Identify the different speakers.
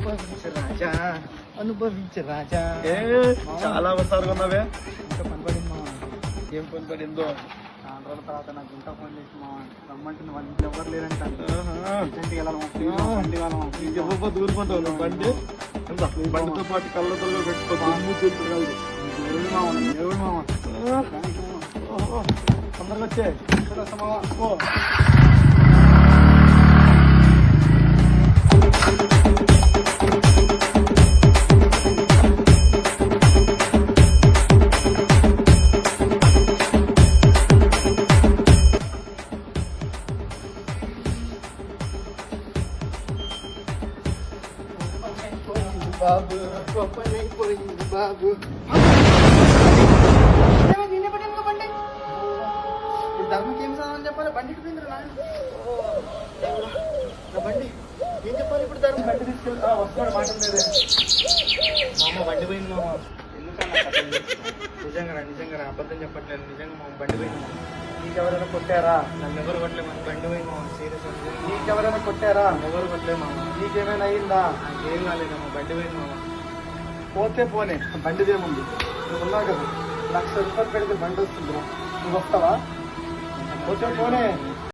Speaker 1: అనుభవించు రాజా, అనుభవించు రాజా.
Speaker 2: చాలా అవసరం ఉన్నావే.
Speaker 1: ఇంకా పని పడింది మామ.
Speaker 2: ఏం పని పడిందో?
Speaker 1: 4 రోజుల తర్వాత నాకు గుంట ఫోన్ చేసి మామ రమ్మంటుంది, వాళ్ళ ఇంట్లో ఎవరు లేరంట. ఇంటికి వెళ్ళాలి బండి వాళ్ళ
Speaker 2: ఎవరిపో దూరుకుంటావు నువ్వు బండి? బండితో పాటు కళ్ళతో పెట్టుకో చేతులు కలదు.
Speaker 1: దేవుడు మామ, దేవుడు మామ. తొందరగా వచ్చే మామ. బాబు పనైపోయింది బాబు. బండి ధర్మకి ఏం సాధన చెప్పాలి? బండికి పోయిందిరా నా బండి. ఏం చెప్పాలి ఇప్పుడు? ధర్మ బండి తీసుకెళ్తా వస్తున్నాడు, మాట లేదే. మామ బండి పోయింది మామ. నిజంగా అబద్ధం చెప్పట్లేదు. నిజంగా మామ బండి పోయింది. నీకెవరైనా కొట్టారా? నన్ను ఎవరు కొట్టలేదు మామ. బండి పోయింది మామ. సీరియస్. నీకెవరైనా కొట్టారా? ఎవరు కొట్టలేదు మామ. నీకేమైనా అయిందా? నాకేం కాలేదమ్మా. బండి పోయింది మామ. పోతే పోనే, బండిదేముంది. నువ్వు ఉన్నావు కదా, 1,00,000 రూపాయలు పెడితే బండి వస్తుంది. నువ్వు వస్తావా? పోతే పోనే.